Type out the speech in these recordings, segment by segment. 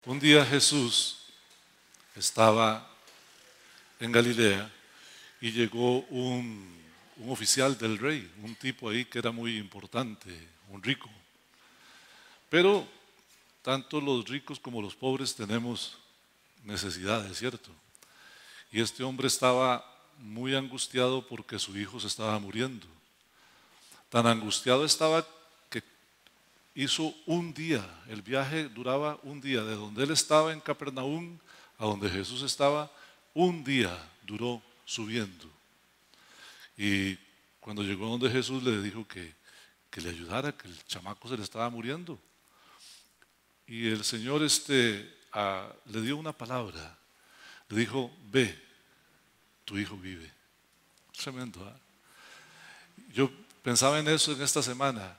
Un día Jesús estaba en Galilea y llegó un oficial del rey, un tipo ahí que era muy importante, un rico. Pero tanto los ricos como los pobres tenemos necesidades, ¿cierto? Y este hombre estaba muy angustiado porque su hijo se estaba muriendo. Tan angustiado estaba que hizo un día, el viaje duraba un día, de donde él estaba en Capernaum a donde Jesús estaba, un día duró subiendo. Y cuando llegó donde Jesús le dijo que le ayudara, que el chamaco se le estaba muriendo. Y el Señor le dio una palabra, le dijo: ve, tu hijo vive. Tremendo, ¿eh? Yo pensaba en eso en esta semana.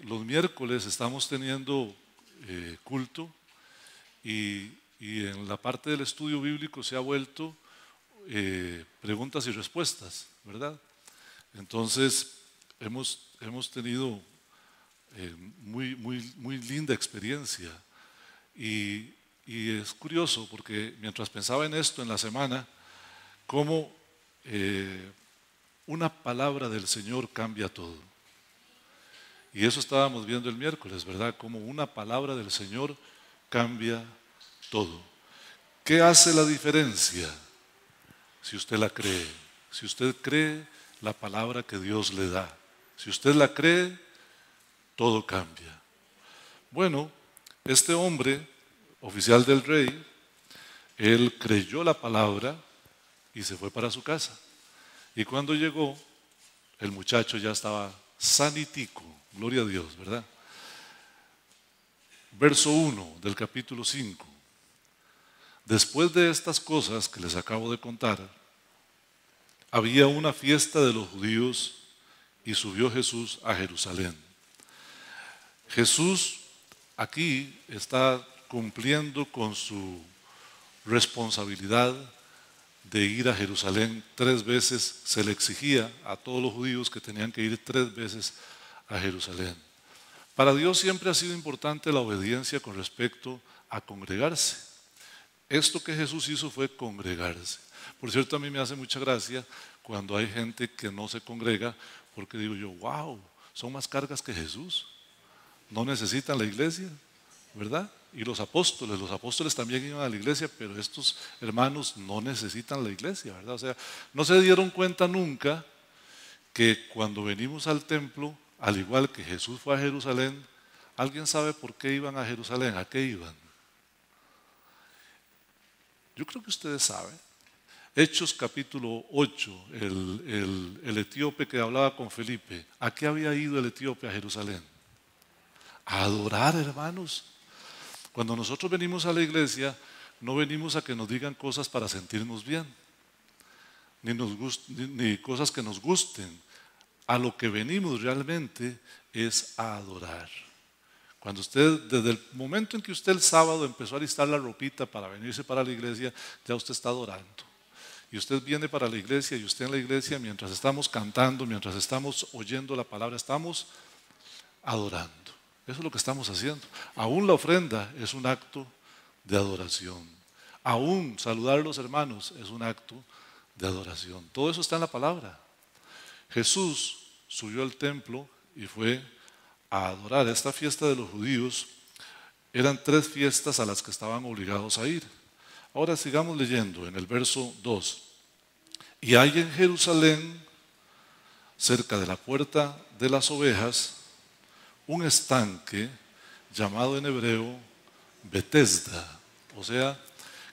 Los miércoles estamos teniendo culto y en la parte del estudio bíblico se ha vuelto preguntas y respuestas, ¿verdad? Entonces hemos tenido muy linda experiencia y es curioso porque mientras pensaba en esto en la semana, cómo una palabra del Señor cambia todo. Y eso estábamos viendo el miércoles, ¿verdad? Como una palabra del Señor cambia todo. ¿Qué hace la diferencia? Si usted la cree, si usted cree la palabra que Dios le da, si usted la cree, todo cambia. Bueno, este hombre, oficial del rey, él creyó la palabra y se fue para su casa. Y cuando llegó, el muchacho ya estaba sanitico, gloria a Dios, ¿verdad? Verso 1 del capítulo 5. Después de estas cosas que les acabo de contar, había una fiesta de los judíos y subió Jesús a Jerusalén. Jesús aquí está cumpliendo con su responsabilidad de ir a Jerusalén 3 veces. Se le exigía a todos los judíos que tenían que ir 3 veces a Jerusalén. Para Dios siempre ha sido importante la obediencia con respecto a congregarse. Esto que Jesús hizo fue congregarse. Por cierto, a mí me hace mucha gracia cuando hay gente que no se congrega, porque digo yo: wow, son más cargas que Jesús. No necesitan la iglesia, ¿verdad? Y los apóstoles también iban a la iglesia, pero estos hermanos no necesitan la iglesia, ¿verdad? O sea, no se dieron cuenta nunca que cuando venimos al templo, al igual que Jesús fue a Jerusalén, ¿alguien sabe por qué iban a Jerusalén? ¿A qué iban? Yo creo que ustedes saben. Hechos capítulo 8, el etíope que hablaba con Felipe, ¿a qué había ido el etíope a Jerusalén? A adorar, hermanos. Cuando nosotros venimos a la iglesia, no venimos a que nos digan cosas para sentirnos bien, ni cosas que nos gusten. A lo que venimos realmente es a adorar. Cuando usted, desde el momento en que usted el sábado empezó a alistar la ropita para venirse para la iglesia, ya usted está adorando. Y usted viene para la iglesia y usted en la iglesia, mientras estamos cantando, mientras estamos oyendo la palabra, estamos adorando. Eso es lo que estamos haciendo. Aún la ofrenda es un acto de adoración. Aún saludar a los hermanos es un acto de adoración. Todo eso está en la palabra. Jesús subió al templo y fue a adorar. Esta fiesta de los judíos eran 3 fiestas a las que estaban obligados a ir. Ahora sigamos leyendo en el verso 2. Y hay en Jerusalén, cerca de la puerta de las ovejas, un estanque llamado en hebreo Betesda, o sea,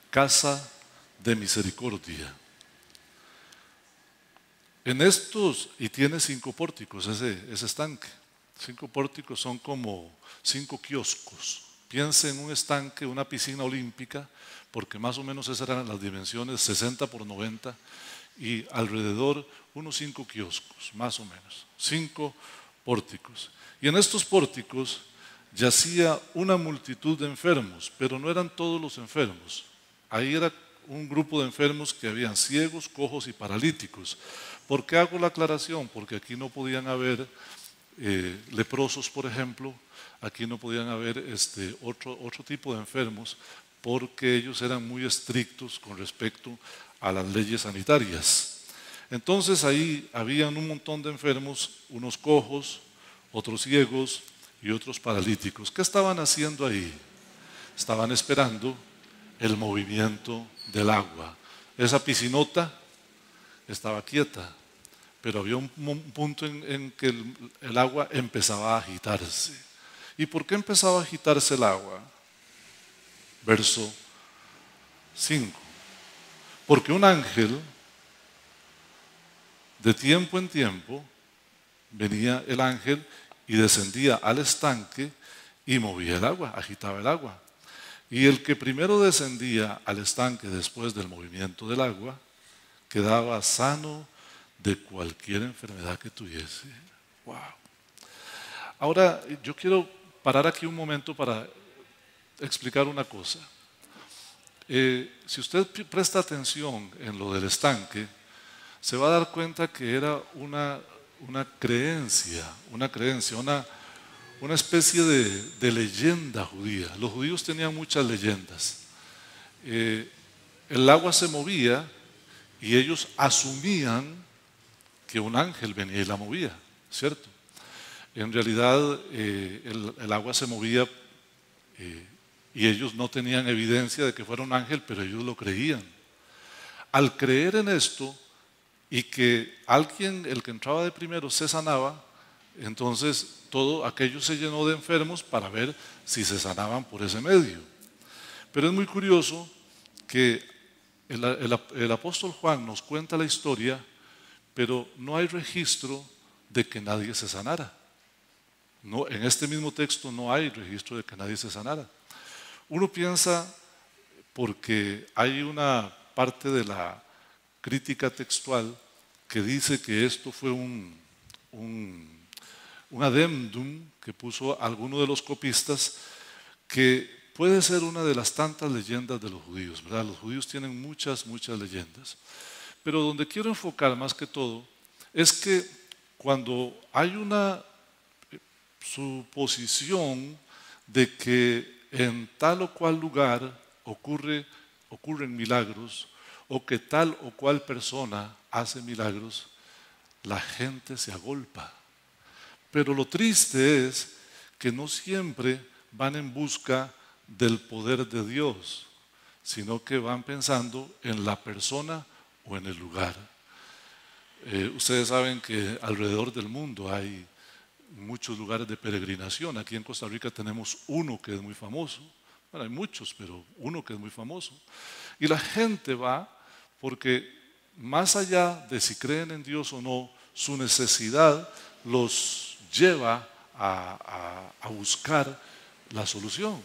casa de misericordia. En estos, y tiene 5 pórticos ese estanque. 5 pórticos son como 5 kioscos. Piense en un estanque, una piscina olímpica, porque más o menos esas eran las dimensiones, 60 por 90, y alrededor unos 5 kioscos, más o menos, 5 pórticos. Y en estos pórticos yacía una multitud de enfermos, pero no eran todos los enfermos. Ahí era un grupo de enfermos que habían ciegos, cojos y paralíticos. ¿Por qué hago la aclaración? Porque aquí no podían haber leprosos, por ejemplo. Aquí no podían haber otro tipo de enfermos porque ellos eran muy estrictos con respecto a las leyes sanitarias. Entonces ahí habían un montón de enfermos, unos cojos, otros ciegos y otros paralíticos. ¿Qué estaban haciendo ahí? Estaban esperando el movimiento del agua. Esa piscinota estaba quieta, pero había un punto en que el agua empezaba a agitarse. ¿Y por qué empezaba a agitarse el agua? Verso 5. Porque un ángel, de tiempo en tiempo, venía el ángel y descendía al estanque y movía el agua, agitaba el agua. Y el que primero descendía al estanque después del movimiento del agua, quedaba sano de cualquier enfermedad que tuviese. Wow. Ahora, yo quiero parar aquí un momento para explicar una cosa. Si usted presta atención en lo del estanque, se va a dar cuenta que era una creencia, una especie de leyenda judía. Los judíos tenían muchas leyendas. El agua se movía y ellos asumían que un ángel venía y la movía, ¿cierto? En realidad el agua se movía y ellos no tenían evidencia de que fuera un ángel, pero ellos lo creían. Al creer en esto y que alguien, el que entraba de primero, se sanaba, entonces todo aquello se llenó de enfermos para ver si se sanaban por ese medio. Pero es muy curioso que el apóstol Juan nos cuenta la historia, pero no hay registro de que nadie se sanara. No, en este mismo texto no hay registro de que nadie se sanara. Uno piensa, porque hay una parte de la crítica textual que dice que esto fue un adendum que puso alguno de los copistas, que puede ser una de las tantas leyendas de los judíos, ¿verdad? Los judíos tienen muchas leyendas. Pero donde quiero enfocar más que todo es que cuando hay una suposición de que en tal o cual lugar ocurren milagros, o que tal o cual persona hace milagros, la gente se agolpa. Pero lo triste es que no siempre van en busca del poder de Dios, sino que van pensando en la persona o en el lugar. Ustedes saben que alrededor del mundo hay muchos lugares de peregrinación. Aquí en Costa Rica tenemos uno que es muy famoso. Bueno, hay muchos, pero uno que es muy famoso. Y la gente va porque más allá de si creen en Dios o no, su necesidad los lleva a buscar la solución.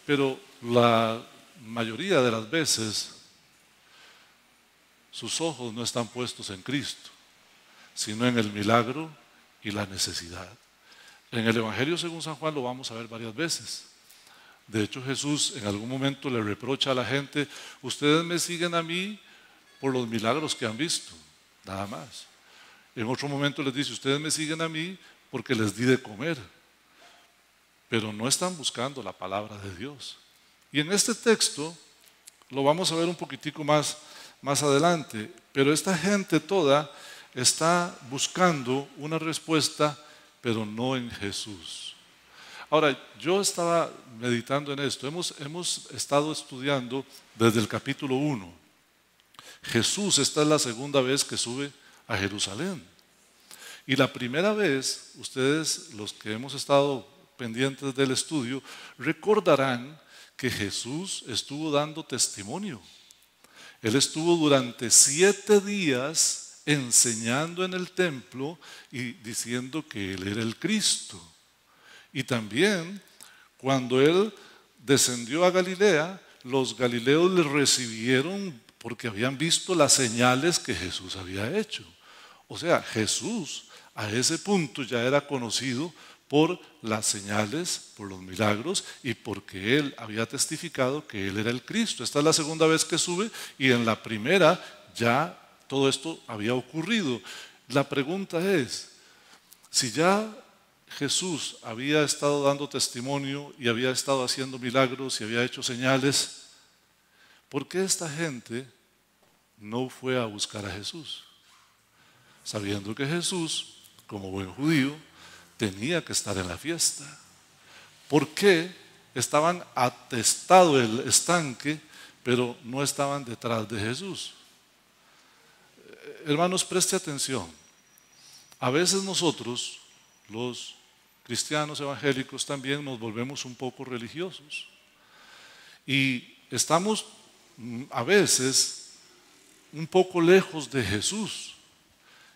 Pero la mayoría de las veces sus ojos no están puestos en Cristo, sino en el milagro y la necesidad. En el Evangelio según San Juan lo vamos a ver varias veces. De hecho, Jesús en algún momento le reprocha a la gente: ustedes me siguen a mí por los milagros que han visto, nada más. En otro momento les dice: ustedes me siguen a mí porque les di de comer, pero no están buscando la palabra de Dios. Y en este texto lo vamos a ver un poquitico más adelante, pero esta gente toda está buscando una respuesta, pero no en Jesús. Ahora, yo estaba meditando en esto. Hemos estado estudiando desde el capítulo 1. Jesús, esta es la segunda vez que sube a Jerusalén. Y la primera vez, ustedes, los que hemos estado pendientes del estudio, recordarán que Jesús estuvo dando testimonio. Él estuvo durante 7 días enseñando en el templo y diciendo que Él era el Cristo. Y también, cuando Él descendió a Galilea, los galileos le recibieron porque habían visto las señales que Jesús había hecho. O sea, Jesús a ese punto ya era conocido por las señales, por los milagros y porque Él había testificado que Él era el Cristo. Esta es la segunda vez que sube y en la primera ya todo esto había ocurrido. La pregunta es, Si ya Jesús había estado dando testimonio y había estado haciendo milagros y había hecho señales, ¿por qué esta gente no fue a buscar a Jesús? Sabiendo que Jesús, como buen judío, tenía que estar en la fiesta. ¿Por qué estaban atestado el estanque, pero no estaban detrás de Jesús? Hermanos, preste atención. A veces nosotros, los cristianos evangélicos, también nos volvemos un poco religiosos. Y estamos a veces un poco lejos de Jesús.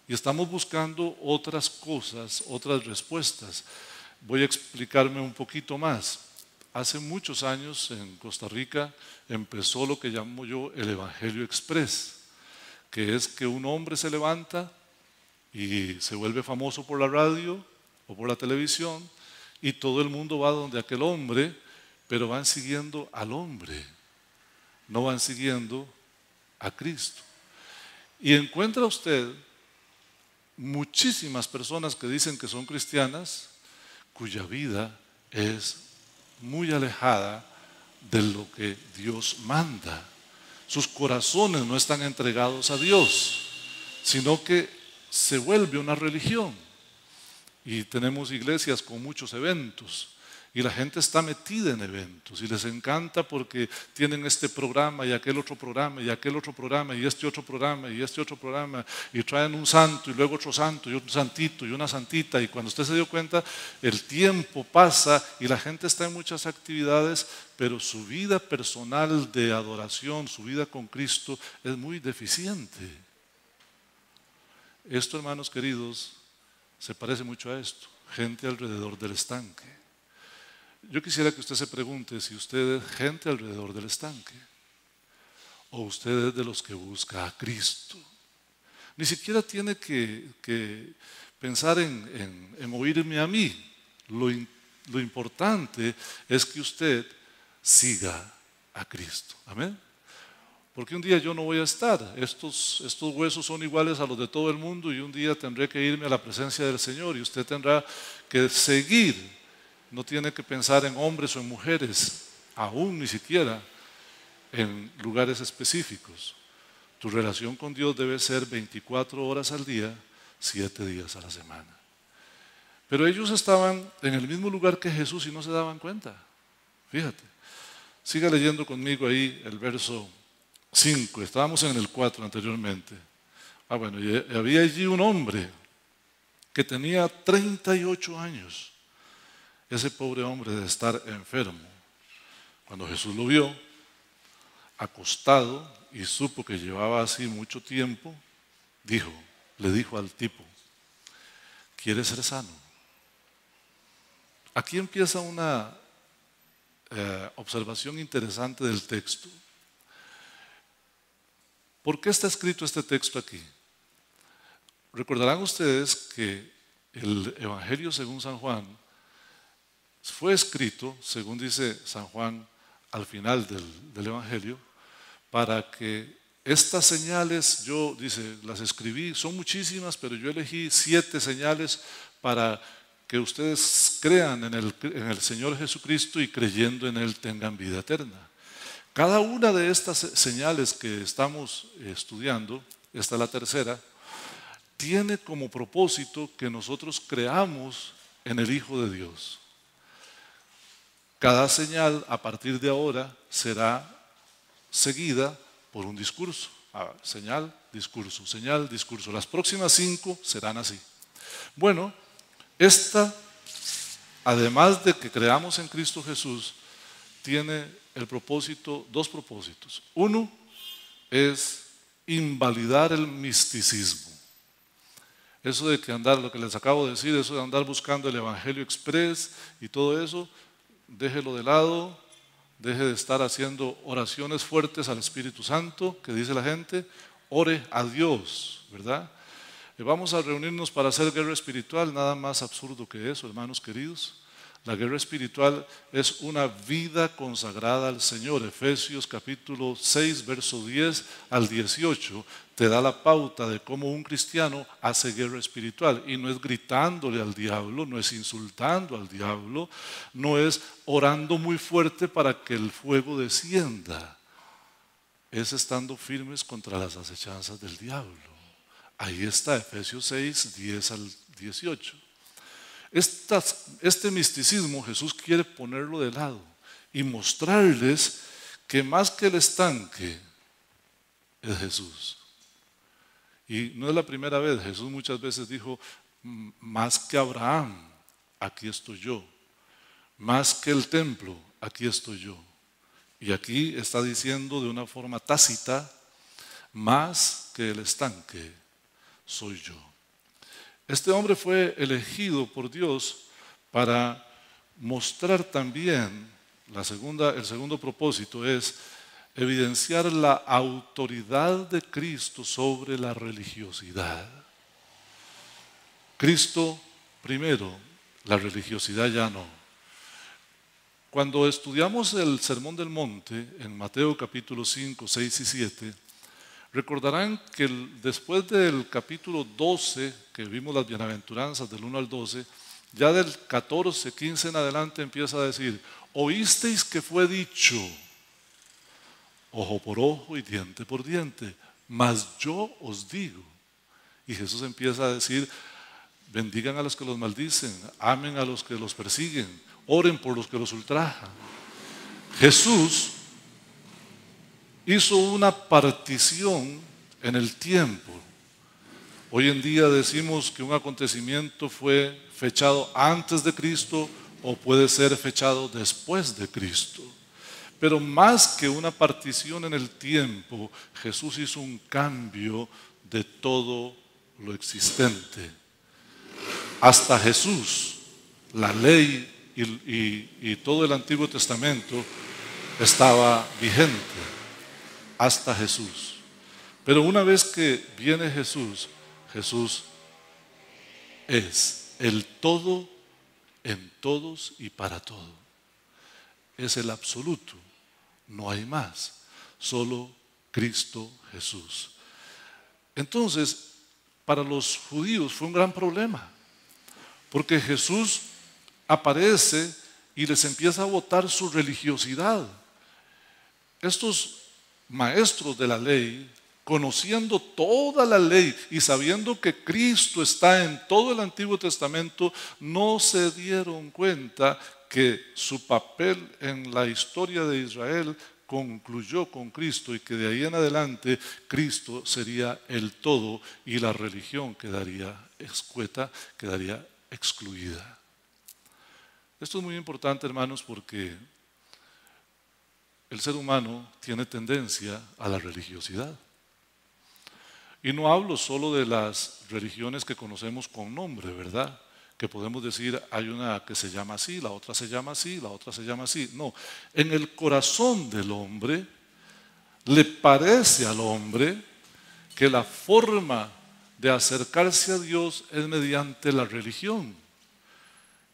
Y estamos buscando otras cosas, otras respuestas. Voy a explicarme un poquito más. Hace muchos años en Costa Rica empezó lo que llamo yo el Evangelio Express, que es que un hombre se levanta y se vuelve famoso por la radio o por la televisión y todo el mundo va donde aquel hombre, pero van siguiendo al hombre, no van siguiendo a Cristo. Y encuentra usted muchísimas personas que dicen que son cristianas cuya vida es muy alejada de lo que Dios manda. Sus corazones no están entregados a Dios, sino que se vuelve una religión. Y tenemos iglesias con muchos eventos y la gente está metida en eventos y les encanta porque tienen este programa y aquel otro programa y aquel otro programa y este otro programa y este otro programa y traen un santo y luego otro santo y un santito y una santita, y cuando usted se dio cuenta el tiempo pasa y la gente está en muchas actividades, pero su vida personal de adoración, su vida con Cristo es muy deficiente. Esto, hermanos queridos, se parece mucho a esto: gente alrededor del estanque. Yo quisiera que usted se pregunte si usted es gente alrededor del estanque o usted es de los que busca a Cristo. Ni siquiera tiene que pensar en oírme a mí. Lo importante es que usted siga a Cristo. Amén. Porque un día yo no voy a estar. Estos huesos son iguales a los de todo el mundo y un día tendré que irme a la presencia del Señor y usted tendrá que seguir. No tiene que pensar en hombres o en mujeres, aún ni siquiera en lugares específicos. Tu relación con Dios debe ser 24 horas al día, 7 días a la semana. Pero ellos estaban en el mismo lugar que Jesús y no se daban cuenta. Fíjate, siga leyendo conmigo ahí el verso 5, estábamos en el 4 anteriormente. Bueno, y había allí un hombre que tenía 38 años. Ese pobre hombre de estar enfermo. Cuando Jesús lo vio acostado y supo que llevaba así mucho tiempo, le dijo al tipo: ¿quieres ser sano? Aquí empieza una observación interesante del texto. ¿Por qué está escrito este texto aquí? Recordarán ustedes que el Evangelio según San Juan fue escrito, según dice San Juan al final del Evangelio, para que estas señales, las escribí, son muchísimas, pero yo elegí 7 señales para que ustedes crean en el Señor Jesucristo y creyendo en Él tengan vida eterna. Cada una de estas señales que estamos estudiando, esta es la tercera, tiene como propósito que nosotros creamos en el Hijo de Dios. Cada señal a partir de ahora será seguida por un discurso. Señal, discurso, señal, discurso. Las próximas 5 serán así. Bueno, esta, además de que creamos en Cristo Jesús, tiene dos propósitos. Uno es invalidar el misticismo. Eso de que lo que les acabo de decir, eso de andar buscando el Evangelio Express y todo eso, déjelo de lado, deje de estar haciendo oraciones fuertes al Espíritu Santo, que dice la gente, ore a Dios, ¿verdad? Vamos a reunirnos para hacer guerra espiritual, nada más absurdo que eso, hermanos queridos. La guerra espiritual es una vida consagrada al Señor. Efesios capítulo 6, verso 10 al 18, te da la pauta de cómo un cristiano hace guerra espiritual. Y no es gritándole al diablo, no es insultando al diablo, no es orando muy fuerte para que el fuego descienda. Es estando firmes contra las acechanzas del diablo. Ahí está Efesios 6, 10 al 18. Este misticismo Jesús quiere ponerlo de lado y mostrarles que más que el estanque es Jesús. Y no es la primera vez, Jesús muchas veces dijo, más que Abraham, aquí estoy yo. Más que el templo, aquí estoy yo. Y aquí está diciendo de una forma tácita, más que el estanque soy yo. Este hombre fue elegido por Dios para mostrar también, el segundo propósito es evidenciar la autoridad de Cristo sobre la religiosidad. Cristo primero, la religiosidad ya no. Cuando estudiamos el Sermón del Monte en Mateo capítulo 5, 6 y 7, recordarán que después del capítulo 12, que vimos las bienaventuranzas del 1 al 12, ya del 14, 15 en adelante empieza a decir, oísteis que fue dicho, ojo por ojo y diente por diente, mas yo os digo. Y Jesús empieza a decir, bendigan a los que los maldicen, amen a los que los persiguen, oren por los que los ultrajan. Jesús hizo una partición en el tiempo. Hoy en día decimos que un acontecimiento fue fechado antes de Cristo o puede ser fechado después de Cristo. Pero más que una partición en el tiempo, Jesús hizo un cambio de todo lo existente. Hasta Jesús, la ley y todo el Antiguo Testamento estaba vigente. Hasta Jesús. Pero una vez que viene Jesús, Jesús es el todo en todos y para todo. Es el absoluto, no hay más, solo Cristo Jesús. Entonces, para los judíos fue un gran problema, porque Jesús aparece y les empieza a botar su religiosidad. Estos maestros de la ley, conociendo toda la ley y sabiendo que Cristo está en todo el Antiguo Testamento, no se dieron cuenta que su papel en la historia de Israel concluyó con Cristo y que de ahí en adelante Cristo sería el todo y la religión quedaría escueta, quedaría excluida. Esto es muy importante, hermanos, porque el ser humano tiene tendencia a la religiosidad. Y no hablo solo de las religiones que conocemos con nombre, ¿verdad? Que podemos decir, hay una que se llama así, la otra se llama así, la otra se llama así. No, en el corazón del hombre le parece al hombre que la forma de acercarse a Dios es mediante la religión.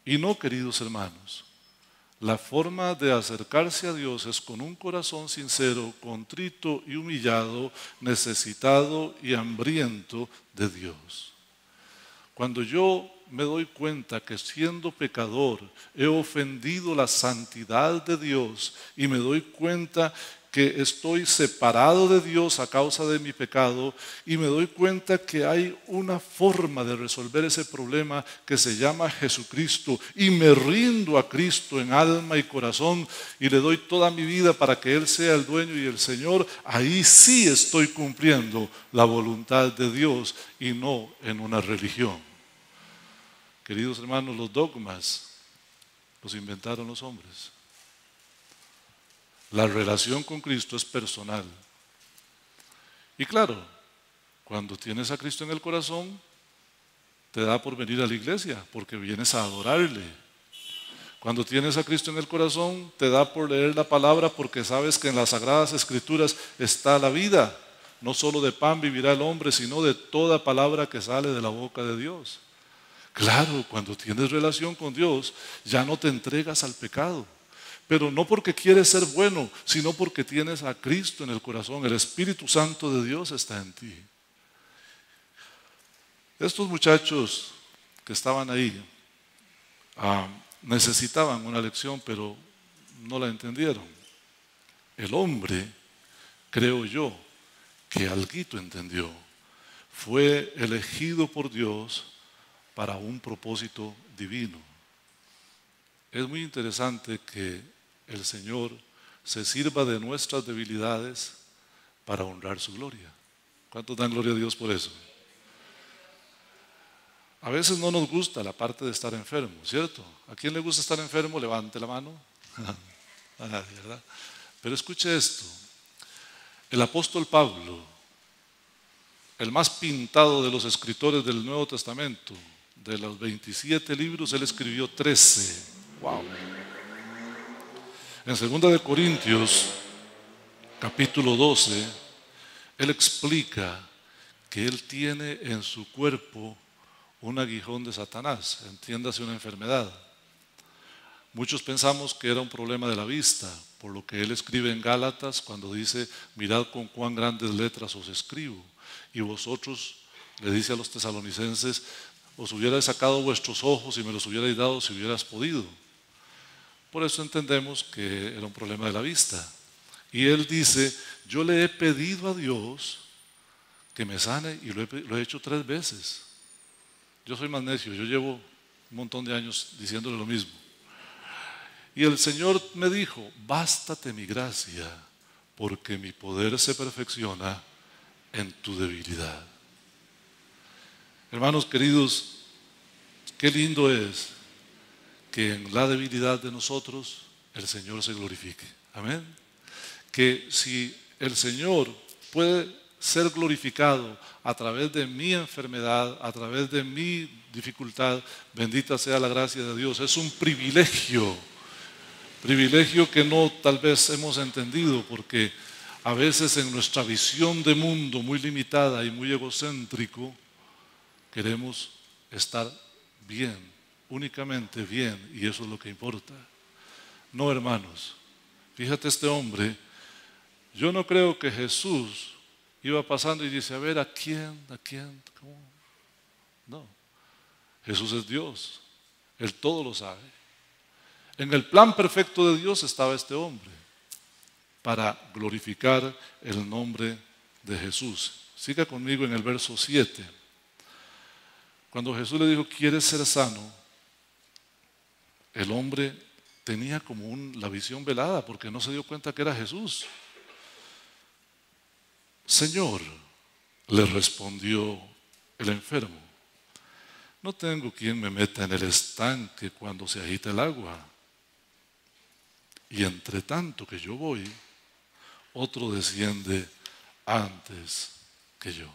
Y no, queridos hermanos, la forma de acercarse a Dios es con un corazón sincero, contrito y humillado, necesitado y hambriento de Dios. Cuando yo me doy cuenta que siendo pecador he ofendido la santidad de Dios y me doy cuenta que estoy separado de Dios a causa de mi pecado y me doy cuenta que hay una forma de resolver ese problema que se llama Jesucristo y me rindo a Cristo en alma y corazón y le doy toda mi vida para que Él sea el dueño y el Señor, ahí sí estoy cumpliendo la voluntad de Dios y no en una religión. Queridos hermanos, los dogmas los inventaron los hombres. La relación con Cristo es personal. Y claro, cuando tienes a Cristo en el corazón, te da por venir a la iglesia, porque vienes a adorarle. Cuando tienes a Cristo en el corazón, te da por leer la palabra, porque sabes que en las Sagradas Escrituras está la vida. No solo de pan vivirá el hombre, sino de toda palabra que sale de la boca de Dios. Claro, cuando tienes relación con Dios, ya no te entregas al pecado. Pero no porque quieres ser bueno, sino porque tienes a Cristo en el corazón. El Espíritu Santo de Dios está en ti. Estos muchachos que estaban ahí necesitaban una lección, pero no la entendieron. El hombre, creo yo, que alguito entendió, fue elegido por Dios para un propósito divino. Es muy interesante que el Señor se sirva de nuestras debilidades para honrar su gloria. ¿Cuántos dan gloria a Dios por eso? A veces no nos gusta la parte de estar enfermo, ¿cierto? ¿A quién le gusta estar enfermo? Levante la mano. A nadie, ¿verdad? Pero escuche esto. El apóstol Pablo, el más pintado de los escritores del Nuevo Testamento, de los 27 libros, él escribió 13. ¡Wow! En 2 de Corintios, capítulo 12, él explica que él tiene en su cuerpo un aguijón de Satanás, entiéndase una enfermedad. Muchos pensamos que era un problema de la vista, por lo que él escribe en Gálatas cuando dice: mirad con cuán grandes letras os escribo. Y vosotros, le dice a los tesalonicenses, os hubierais sacado vuestros ojos y me los hubierais dado si hubieras podido. Por eso entendemos que era un problema de la vista. Y él dice: yo le he pedido a Dios que me sane y lo he hecho 3 veces. Yo soy más necio, yo llevo un montón de años diciéndole lo mismo. Y el Señor me dijo: bástate mi gracia, porque mi poder se perfecciona en tu debilidad. Hermanos queridos, qué lindo es que en la debilidad de nosotros el Señor se glorifique. Amén. Que si el Señor puede ser glorificado a través de mi enfermedad, a través de mi dificultad, bendita sea la gracia de Dios. Es un privilegio que no tal vez hemos entendido, porque a veces en nuestra visión de mundo muy limitada y muy egocéntrico, queremos estar bien, únicamente bien, y eso es lo que importa. No, hermanos, fíjate este hombre, yo no creo que Jesús iba pasando y dice: a ver, ¿a quién? ¿Cómo? No, Jesús es Dios, Él todo lo sabe. En el plan perfecto de Dios estaba este hombre, para glorificar el nombre de Jesús. Siga conmigo en el verso 7. Cuando Jesús le dijo: ¿quieres ser sano?, el hombre tenía como la visión velada, porque no se dio cuenta que era Jesús. Señor, le respondió el enfermo, no tengo quien me meta en el estanque cuando se agita el agua. Y entre tanto que yo voy, otro desciende antes que yo.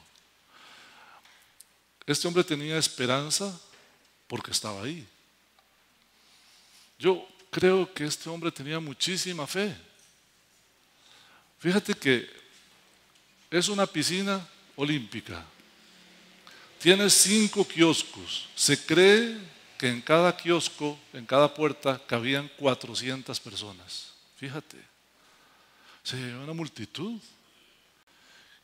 Este hombre tenía esperanza porque estaba ahí. Yo creo que este hombre tenía muchísima fe. Fíjate que es una piscina olímpica. Tiene 5 kioscos. Se cree que en cada kiosco, en cada puerta, cabían 400 personas. Fíjate, se llevó una multitud.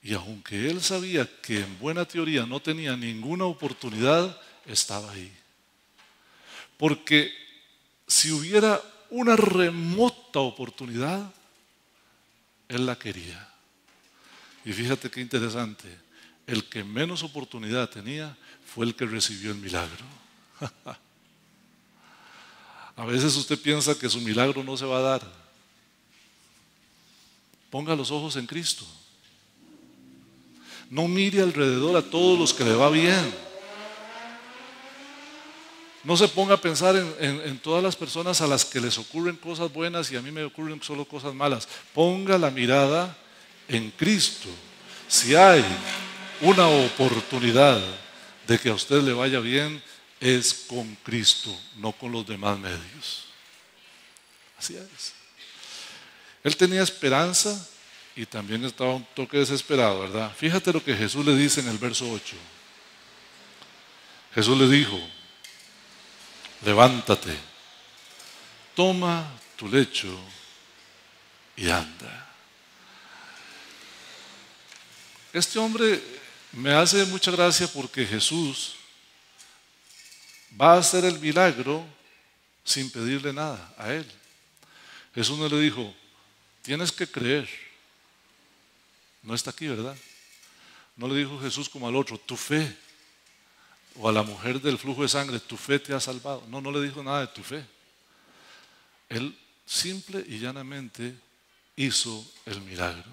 Y aunque él sabía que en buena teoría no tenía ninguna oportunidad, estaba ahí. Porque si hubiera una remota oportunidad, él la quería. Y fíjate qué interesante, el que menos oportunidad tenía fue el que recibió el milagro. A veces usted piensa que su milagro no se va a dar. Ponga los ojos en Cristo. No mire alrededor a todos los que le va bien. No se ponga a pensar en todas las personas a las que les ocurren cosas buenas y a mí me ocurren solo cosas malas. Ponga la mirada en Cristo. Si hay una oportunidad de que a usted le vaya bien, es con Cristo, no con los demás medios. Así es. Él tenía esperanza y también estaba un toque desesperado, ¿verdad? Fíjate lo que Jesús le dice en el verso 8. Jesús le dijo: levántate, toma tu lecho y anda. Este hombre me hace mucha gracia porque Jesús va a hacer el milagro sin pedirle nada a él. Jesús no le dijo, tienes que creer. No está aquí, ¿verdad? No le dijo Jesús como al otro, tu fe. O a la mujer del flujo de sangre, tu fe te ha salvado. No, no le dijo nada de tu fe. Él simple y llanamente hizo el milagro.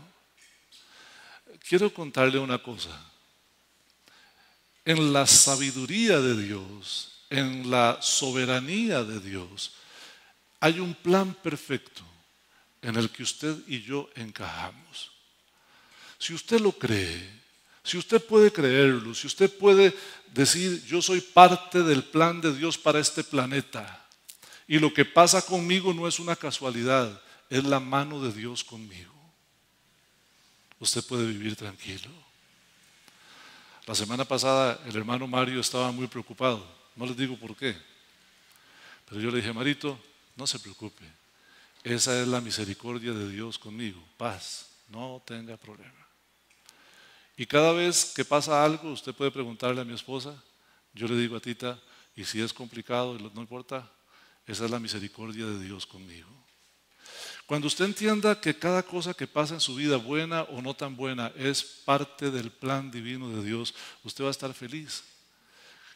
Quiero contarle una cosa. En la sabiduría de Dios, en la soberanía de Dios, hay un plan perfecto en el que usted y yo encajamos. Si usted lo cree, si usted puede creerlo, si usted puede decir, yo soy parte del plan de Dios para este planeta, y lo que pasa conmigo no es una casualidad, es la mano de Dios conmigo, usted puede vivir tranquilo. La semana pasada el hermano Mario estaba muy preocupado, no les digo por qué, pero yo le dije, Marito, no se preocupe, esa es la misericordia de Dios conmigo, paz, no tenga problema. Y cada vez que pasa algo, usted puede preguntarle a mi esposa, yo le digo a Tita, y si es complicado, no importa, esa es la misericordia de Dios conmigo. Cuando usted entienda que cada cosa que pasa en su vida, buena o no tan buena, es parte del plan divino de Dios, usted va a estar feliz.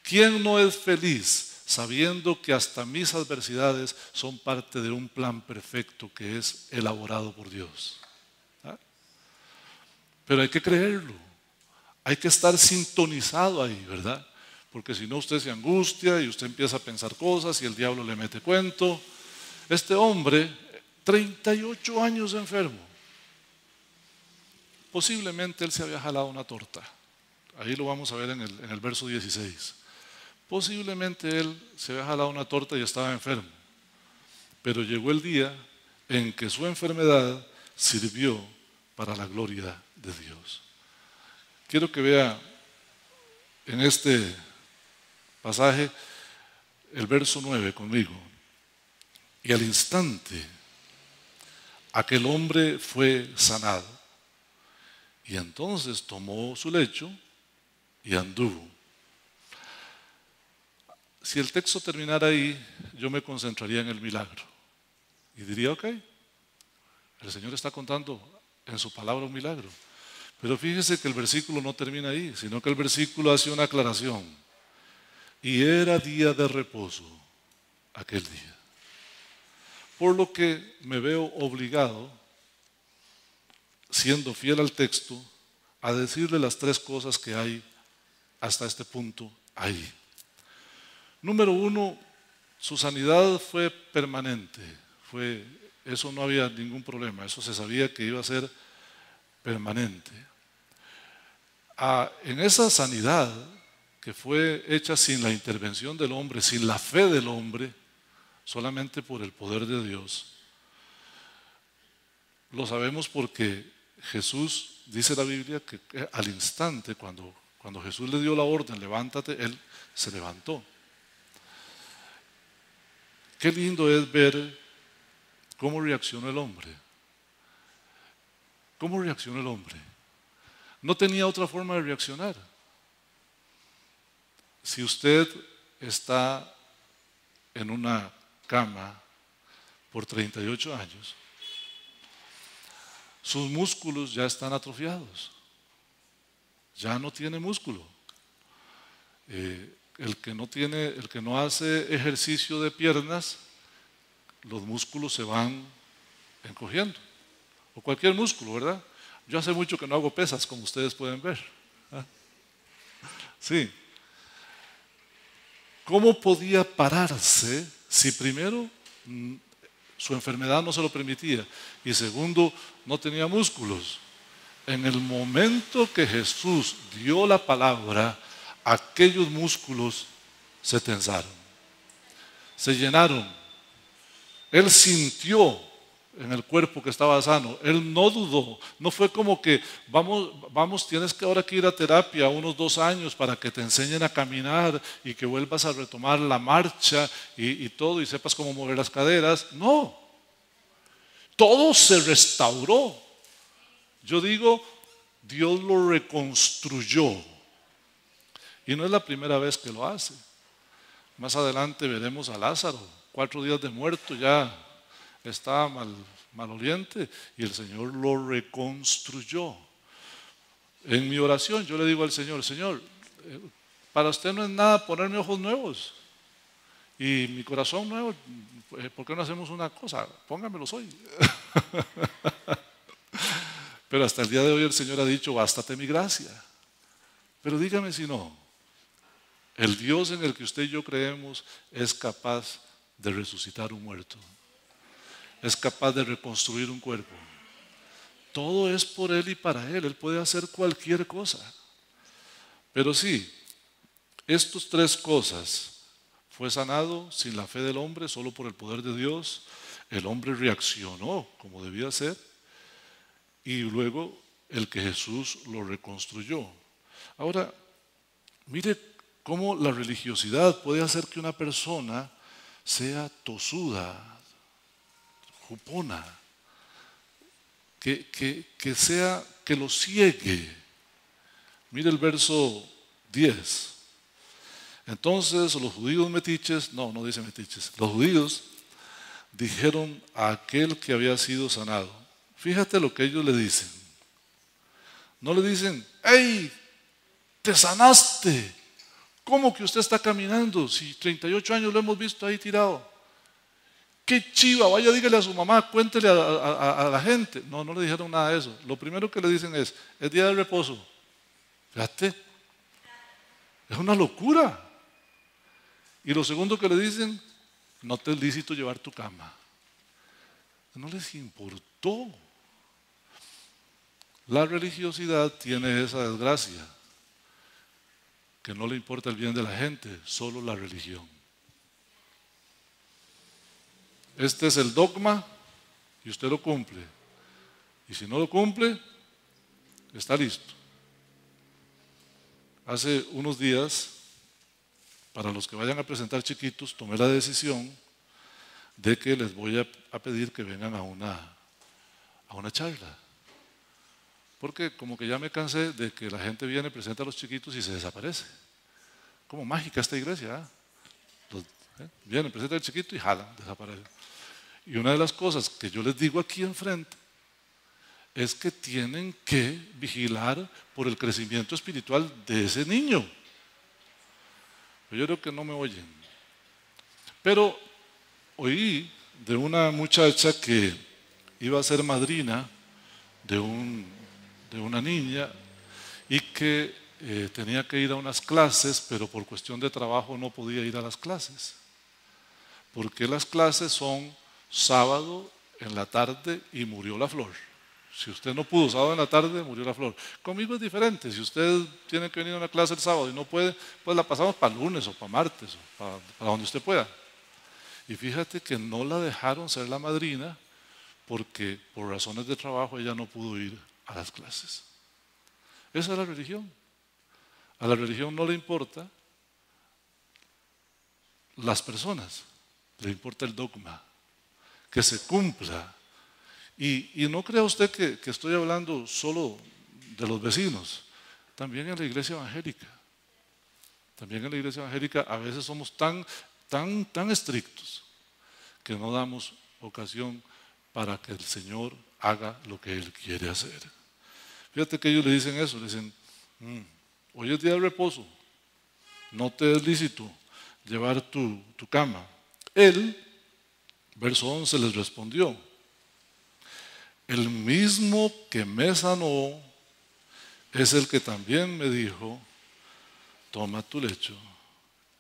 ¿Quién no es feliz sabiendo que hasta mis adversidades son parte de un plan perfecto que es elaborado por Dios? ¿Ah? Pero hay que creerlo. Hay que estar sintonizado ahí, ¿verdad? Porque si no usted se angustia y usted empieza a pensar cosas y el diablo le mete cuento. Este hombre, 38 años enfermo. Posiblemente él se había jalado una torta. Ahí lo vamos a ver en el verso 16. Posiblemente él se había jalado una torta y estaba enfermo. Pero llegó el día en que su enfermedad sirvió para la gloria de Dios. Quiero que vea en este pasaje el verso 9 conmigo. Y al instante aquel hombre fue sanado. Y entonces tomó su lecho y anduvo. Si el texto terminara ahí, yo me concentraría en el milagro. Y diría, ok, el Señor está contando en su palabra un milagro. Pero fíjese que el versículo no termina ahí, sino que el versículo hace una aclaración. Y era día de reposo aquel día. Por lo que me veo obligado, siendo fiel al texto, a decirle las tres cosas que hay hasta este punto ahí. Número uno, su sanidad fue permanente. Eso no había ningún problema, eso se sabía que iba a ser permanente. En esa sanidad que fue hecha sin la intervención del hombre, sin la fe del hombre, solamente por el poder de Dios, lo sabemos porque Jesús, dice la Biblia, que al instante cuando Jesús le dio la orden, levántate, él se levantó. Qué lindo es ver cómo reaccionó el hombre. ¿Cómo reaccionó el hombre? No tenía otra forma de reaccionar. Si usted está en una cama por 38 años, sus músculos ya están atrofiados. Ya no tiene músculo. El que no hace ejercicio de piernas, los músculos se van encogiendo. O cualquier músculo, ¿verdad? Yo hace mucho que no hago pesas, como ustedes pueden ver. ¿Ah? Sí. ¿Cómo podía pararse si primero su enfermedad no se lo permitía y segundo no tenía músculos? En el momento que Jesús dio la palabra, aquellos músculos se tensaron, se llenaron. Él sintió en el cuerpo que estaba sano. Él no dudó, no fue como que vamos, tienes que ahora que ir a terapia unos 2 años para que te enseñen a caminar y que vuelvas a retomar la marcha y todo y sepas cómo mover las caderas. No, todo se restauró. Yo digo, Dios lo reconstruyó y no es la primera vez que lo hace. Más adelante veremos a Lázaro, 4 días de muerto, ya estaba maloliente y el Señor lo reconstruyó. En mi oración yo le digo al Señor, Señor, para usted no es nada ponerme ojos nuevos y mi corazón nuevo, ¿por qué no hacemos una cosa? Póngamelos hoy. Pero hasta el día de hoy el Señor ha dicho, bástate mi gracia. Pero dígame si no, el Dios en el que usted y yo creemos es capaz de resucitar un muerto. Es capaz de reconstruir un cuerpo. Todo es por Él y para Él. Él puede hacer cualquier cosa. Pero sí, estas 3 cosas, fue sanado sin la fe del hombre, solo por el poder de Dios. El hombre reaccionó como debía ser. Y luego el que Jesús lo reconstruyó. Ahora, mire cómo la religiosidad puede hacer que una persona sea tosuda, jupona, que lo ciegue. Mire el verso 10. Entonces los judíos metiches, no dice metiches, los judíos dijeron a aquel que había sido sanado. Fíjate lo que ellos le dicen. No le dicen, ¡hey! ¡Te sanaste! ¿Cómo que usted está caminando? Si 38 años lo hemos visto ahí tirado. ¡Qué chiva! Vaya, dígale a su mamá, cuéntele a la gente. No le dijeron nada de eso. Lo primero que le dicen es día de reposo. Fíjate, es una locura. Y lo segundo que le dicen, no te es lícito llevar tu cama. No les importó. La religiosidad tiene esa desgracia, que no le importa el bien de la gente, solo la religión. Este es el dogma y usted lo cumple. Y si no lo cumple, está listo. Hace unos días, para los que vayan a presentar chiquitos, tomé la decisión de que les voy a pedir que vengan a una charla. Porque como que ya me cansé de que la gente viene, presenta a los chiquitos y se desaparece. Como mágica esta iglesia. Vienen, presenta al chiquito y jalan, desaparece. Y una de las cosas que yo les digo aquí enfrente es que tienen que vigilar por el crecimiento espiritual de ese niño. Yo creo que no me oyen. Pero oí de una muchacha que iba a ser madrina de una niña y que tenía que ir a unas clases, pero por cuestión de trabajo no podía ir a las clases. Porque las clases son sábado en la tarde y murió la flor. Si usted no pudo sábado en la tarde, murió la flor. Conmigo es diferente. Si usted tiene que venir a una clase el sábado y no puede, pues la pasamos para el lunes o para martes o para donde usted pueda. Y fíjate que no la dejaron ser la madrina porque por razones de trabajo ella no pudo ir a las clases. Esa es la religión. A la religión no le importa las personas, le importa el dogma, que se cumpla. Y no crea usted que estoy hablando solo de los vecinos, también en la iglesia evangélica. También en la iglesia evangélica a veces somos tan estrictos que no damos ocasión para que el Señor haga lo que Él quiere hacer. Fíjate que ellos le dicen eso, le dicen, hoy es día de reposo, no te es lícito llevar tu cama. Él, verso 11, les respondió, el mismo que me sanó es el que también me dijo, toma tu lecho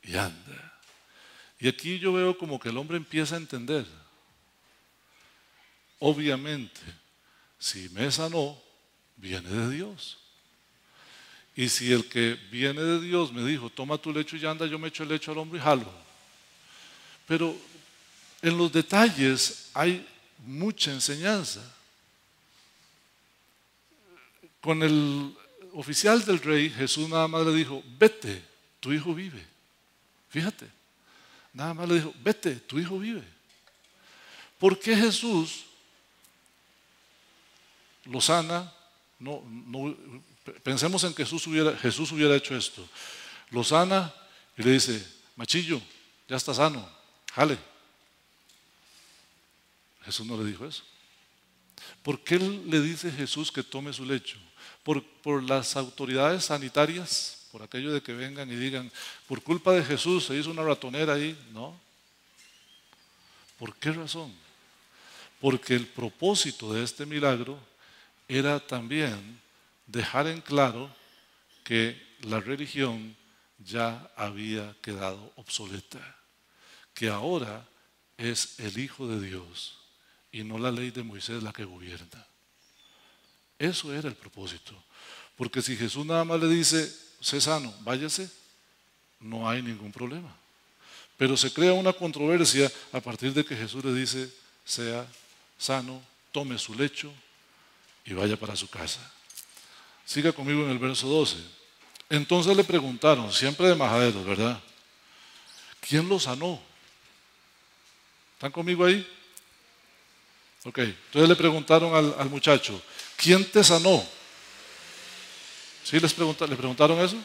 y anda. Y aquí yo veo como que el hombre empieza a entender. Obviamente, si me sanó, viene de Dios. Y si el que viene de Dios me dijo, toma tu lecho y anda, yo me echo el lecho al hombro y jalo. Pero en los detalles hay mucha enseñanza. Con el oficial del rey, Jesús nada más le dijo, vete, tu hijo vive. Fíjate, nada más le dijo, vete, tu hijo vive. ¿Por qué Jesús lo sana? Pensemos en que Jesús hubiera hecho esto. Lo sana y le dice, machillo, ya está sano, jale. Jesús no le dijo eso. ¿Por qué le dice Jesús que tome su lecho? Por las autoridades sanitarias, por aquello de que vengan y digan, por culpa de Jesús se hizo una ratonera ahí. No. ¿Por qué razón? Porque el propósito de este milagro era también dejar en claro que la religión ya había quedado obsoleta, que ahora es el Hijo de Dios y no la ley de Moisés la que gobierna. Eso era el propósito. Porque si Jesús nada más le dice, sé sano, váyase, no hay ningún problema. Pero se crea una controversia a partir de que Jesús le dice, sea sano, tome su lecho y vaya para su casa. Siga conmigo en el verso 12. Entonces le preguntaron, siempre de majaderos, ¿verdad? ¿Quién lo sanó? ¿Están conmigo ahí? Ok, entonces le preguntaron al muchacho, ¿quién te sanó? ¿Sí le preguntaron eso?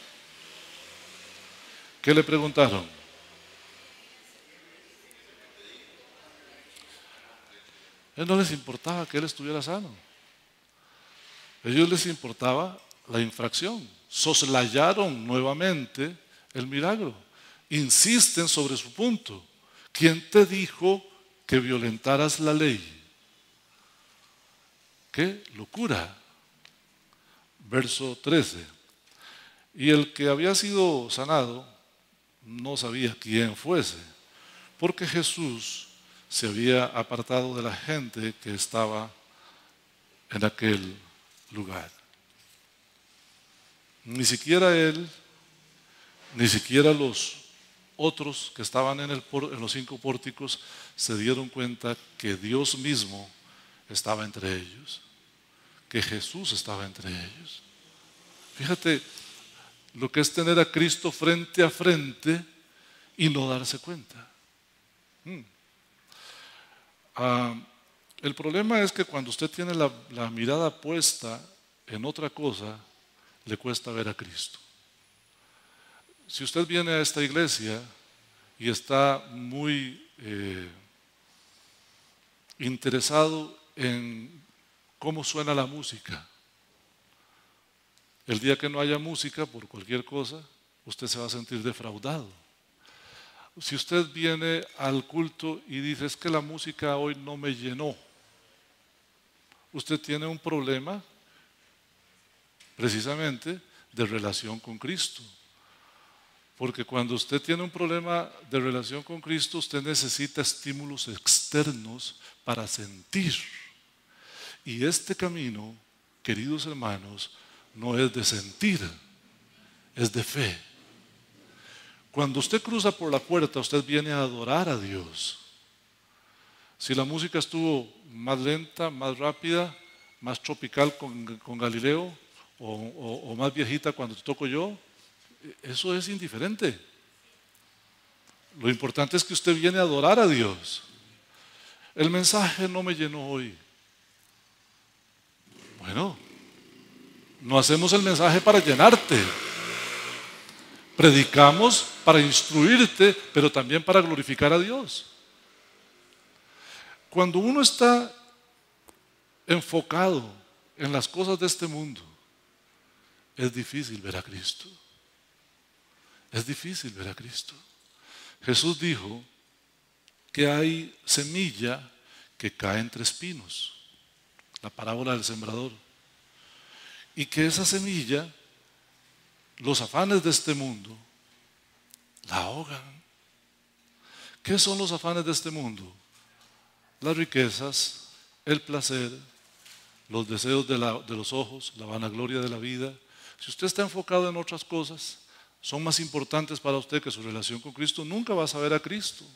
¿Qué le preguntaron? A ellos no les importaba que él estuviera sano. A ellos les importaba la infracción. Soslayaron nuevamente el milagro. Insisten sobre su punto. ¿Quién te dijo que violentaras la ley? ¡Qué locura! Verso 13. Y el que había sido sanado no sabía quién fuese, porque Jesús se había apartado de la gente que estaba en aquel lugar. Ni siquiera él, ni siquiera los otros que estaban en los 5 pórticos se dieron cuenta que Dios mismo estaba entre ellos, que Jesús estaba entre ellos. Fíjate lo que es tener a Cristo frente a frente y no darse cuenta. El problema es que cuando usted tiene la mirada puesta en otra cosa, le cuesta ver a Cristo. Si usted viene a esta iglesia y está muy interesado en cómo suena la música, el día que no haya música por cualquier cosa, usted se va a sentir defraudado. Si usted viene al culto y dice, es que la música hoy no me llenó, usted tiene un problema precisamente de relación con Cristo. Porque cuando usted tiene un problema de relación con Cristo, usted necesita estímulos externos para sentir. Y este camino, queridos hermanos, no es de sentir, es de fe. Cuando usted cruza por la puerta, usted viene a adorar a Dios. Si la música estuvo más lenta, más rápida, más tropical con Galileo, o más viejita cuando te toco yo, eso es indiferente. Lo importante es que usted viene a adorar a Dios. El mensaje no me llenó hoy. Bueno, no hacemos el mensaje para llenarte. Predicamos para instruirte, pero también para glorificar a Dios. Cuando uno está enfocado en las cosas de este mundo, es difícil ver a Cristo. Es difícil ver a Cristo. Jesús dijo que hay semilla que cae entre espinos, la parábola del sembrador, y que esa semilla, los afanes de este mundo, la ahogan. ¿Qué son los afanes de este mundo? Las riquezas, el placer, los deseos de los ojos, la vanagloria de la vida. Si usted está enfocado en otras cosas, son más importantes para usted que su relación con Cristo, nunca va a saber a Cristo.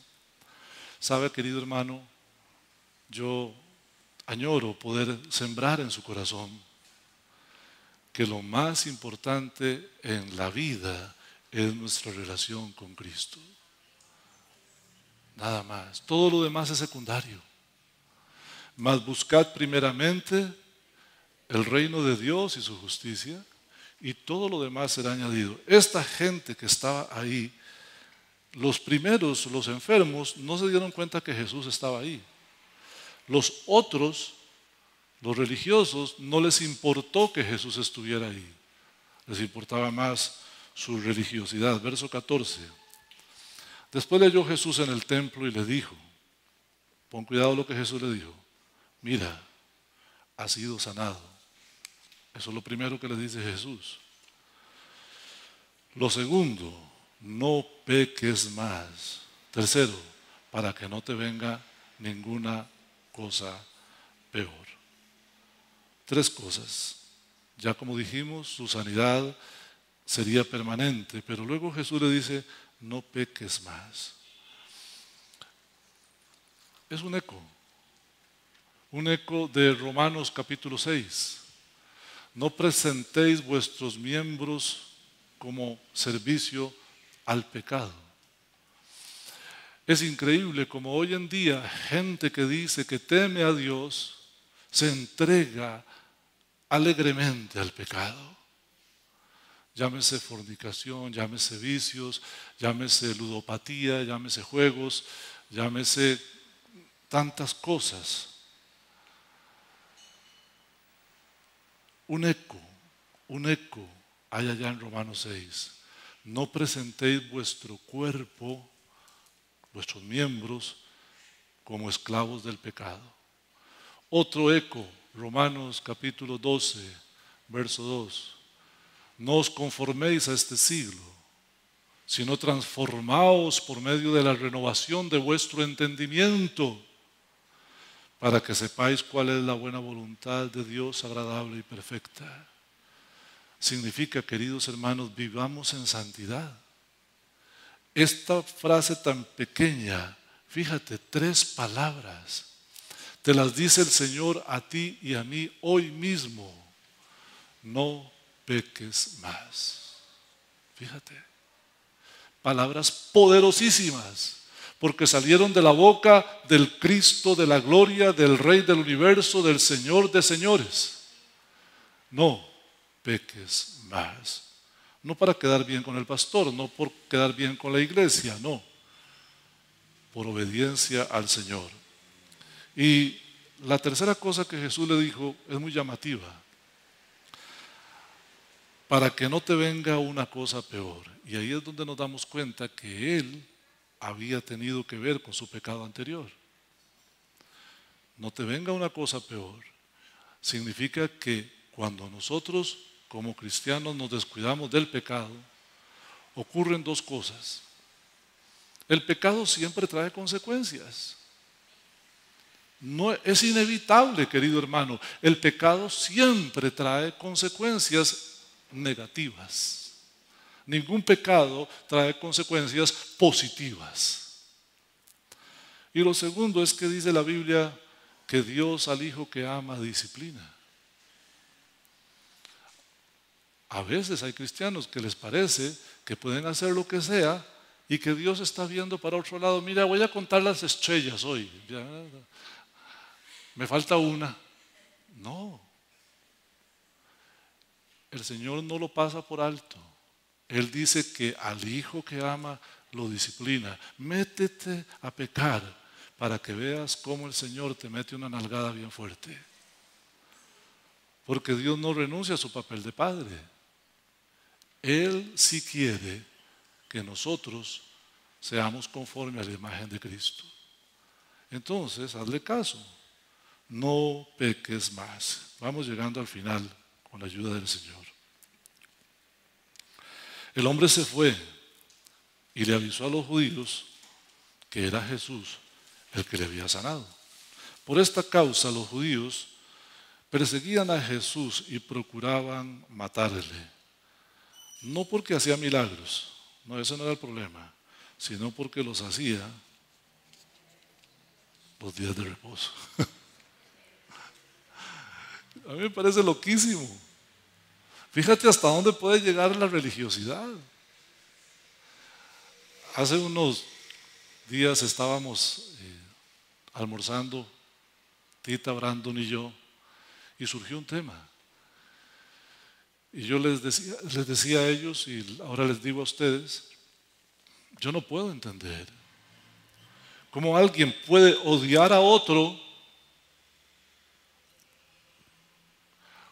Sabe, querido hermano, yo añoro poder sembrar en su corazón que lo más importante en la vida es nuestra relación con Cristo. Nada más. Todo lo demás es secundario. Mas buscad primeramente el reino de Dios y su justicia, y todo lo demás será añadido. Esta gente que estaba ahí, los primeros, los enfermos, no se dieron cuenta que Jesús estaba ahí. Los otros, los religiosos, no les importó que Jesús estuviera ahí. Les importaba más su religiosidad. Verso 14. Después le halló Jesús en el templo y le dijo, pon cuidado lo que Jesús le dijo, mira, has sido sanado. Eso es lo primero que le dice Jesús. Lo segundo, no peques más. Tercero, para que no te venga ninguna cosa peor. Tres cosas. Ya como dijimos, su sanidad sería permanente, pero luego Jesús le dice, no peques más. Es un eco de Romanos capítulo 6. No presentéis vuestros miembros como servicio al pecado. Es increíble como hoy en día gente que dice que teme a Dios se entrega alegremente al pecado. Llámese fornicación, llámese vicios, llámese ludopatía, llámese juegos, llámese tantas cosas. Un eco hay allá en Romanos 6. No presentéis vuestro cuerpo, vuestros miembros, como esclavos del pecado. Otro eco, Romanos capítulo 12, verso 2. No os conforméis a este siglo, sino transformaos por medio de la renovación de vuestro entendimiento, para que sepáis cuál es la buena voluntad de Dios agradable y perfecta. Significa, queridos hermanos, vivamos en santidad. Esta frase tan pequeña, fíjate, 3 palabras, te las dice el Señor a ti y a mí hoy mismo. No peques más. Fíjate, palabras poderosísimas, porque salieron de la boca del Cristo de la gloria, del Rey del universo, del Señor de señores. No peques más. No para quedar bien con el pastor, no por quedar bien con la iglesia, no. Por obediencia al Señor. Y la tercera cosa que Jesús le dijo es muy llamativa. Para que no te venga una cosa peor. Y ahí es donde nos damos cuenta que Él había tenido que ver con su pecado anterior. No te venga una cosa peor. Significa que cuando nosotros como cristianos nos descuidamos del pecado, ocurren 2 cosas. El pecado siempre trae consecuencias. No, es inevitable, querido hermano. El pecado siempre trae consecuencias negativas. Ningún pecado trae consecuencias positivas. Y lo segundo es que dice la Biblia que Dios al hijo que ama disciplina. A veces hay cristianos que les parece que pueden hacer lo que sea y que Dios está viendo para otro lado. Mira, voy a contar las estrellas hoy. Ya, me falta una. No. El Señor no lo pasa por alto. Él dice que al hijo que ama lo disciplina. Métete a pecar para que veas cómo el Señor te mete una nalgada bien fuerte. Porque Dios no renuncia a su papel de padre. Él sí quiere que nosotros seamos conformes a la imagen de Cristo. Entonces, hazle caso. No peques más. Vamos llegando al final con la ayuda del Señor. El hombre se fue y le avisó a los judíos que era Jesús el que le había sanado. Por esta causa los judíos perseguían a Jesús y procuraban matarle. No porque hacía milagros, no, ese no era el problema, sino porque los hacía los días de reposo. A mí me parece loquísimo. Fíjate hasta dónde puede llegar la religiosidad. Hace unos días estábamos almorzando, Tita, Brandon y yo, y surgió un tema. Y yo les decía a ellos, y ahora les digo a ustedes, yo no puedo entender cómo alguien puede odiar a otro,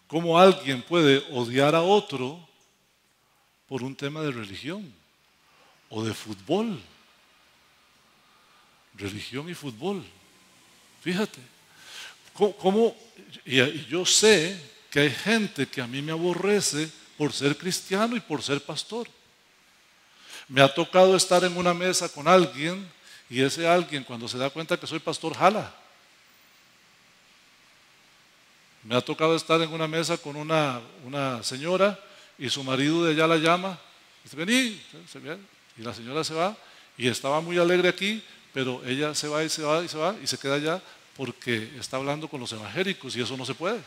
cómo alguien puede odiar a otro por un tema de religión o de fútbol. Religión y fútbol. Fíjate, y yo sé que hay gente que a mí me aborrece por ser cristiano y por ser pastor. Me ha tocado estar en una mesa con alguien y ese alguien cuando se da cuenta que soy pastor jala. Me ha tocado estar en una mesa con una señora y su marido de allá la llama, dice, vení, y la señora se va y estaba muy alegre aquí, pero ella se va y se va y se va y se queda allá porque está hablando con los evangélicos y eso no se puede.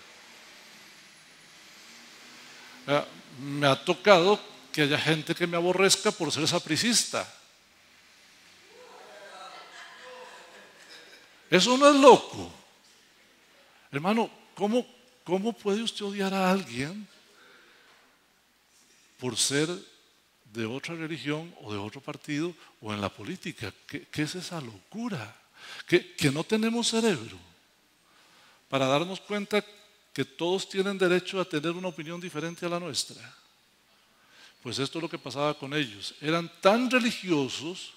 Me ha tocado que haya gente que me aborrezca por ser sapricista. Eso no es loco. Hermano, ¿cómo puede usted odiar a alguien por ser de otra religión o de otro partido o en la política? ¿Qué es esa locura? Que no tenemos cerebro para darnos cuenta que todos tienen derecho a tener una opinión diferente a la nuestra. Pues esto es lo que pasaba con ellos. Eran tan religiosos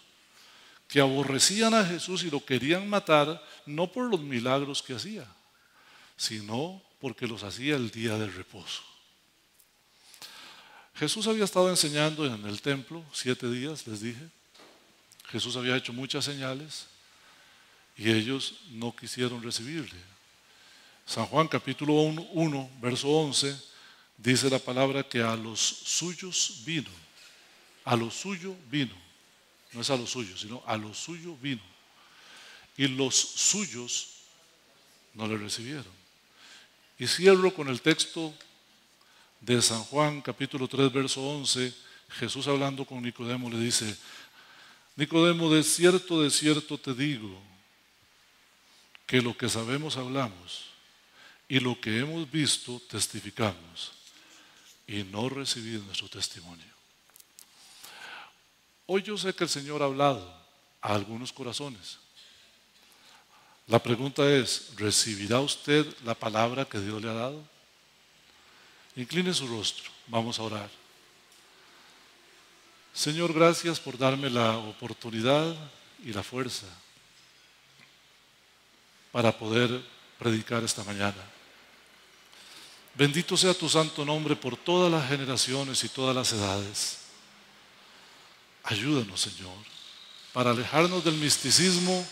que aborrecían a Jesús y lo querían matar, no por los milagros que hacía, sino porque los hacía el día del reposo. Jesús había estado enseñando en el templo 7 días, les dije. Jesús había hecho muchas señales y ellos no quisieron recibirle. San Juan capítulo 1, verso 11, dice la palabra que a los suyos vino. A lo suyo vino. No es a lo suyo, sino a lo suyo vino. Y los suyos no le recibieron. Y cierro con el texto de San Juan capítulo 3, verso 11. Jesús hablando con Nicodemo le dice, Nicodemo, de cierto te digo, que lo que sabemos hablamos y lo que hemos visto testificamos y no recibid nuestro testimonio. Hoy yo sé que el Señor ha hablado a algunos corazones. La pregunta es, ¿recibirá usted la palabra que Dios le ha dado? Incline su rostro, vamos a orar. Señor, gracias por darme la oportunidad y la fuerza para poder predicar esta mañana. Bendito sea tu santo nombre por todas las generaciones y todas las edades. Ayúdanos, Señor, para alejarnos del misticismo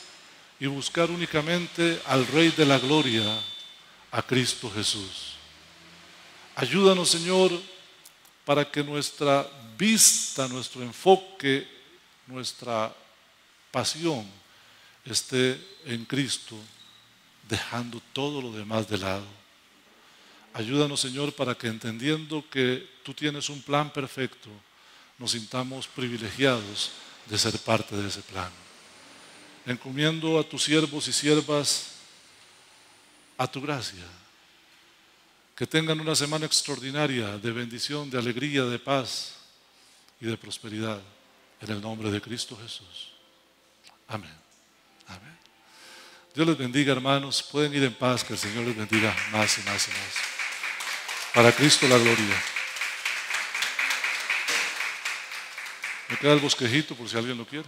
y buscar únicamente al Rey de la Gloria, a Cristo Jesús. Ayúdanos, Señor, para que nuestra vista, nuestro enfoque, nuestra pasión esté en Cristo, dejando todo lo demás de lado. Ayúdanos, Señor, para que entendiendo que tú tienes un plan perfecto, nos sintamos privilegiados de ser parte de ese plan. Encomiendo a tus siervos y siervas a tu gracia. Que tengan una semana extraordinaria de bendición, de alegría, de paz y de prosperidad. En el nombre de Cristo Jesús. Amén. Amén. Dios les bendiga, hermanos. Pueden ir en paz, que el Señor les bendiga más y más y más. Para Cristo la gloria. Me queda el bosquejito por si alguien lo quiere.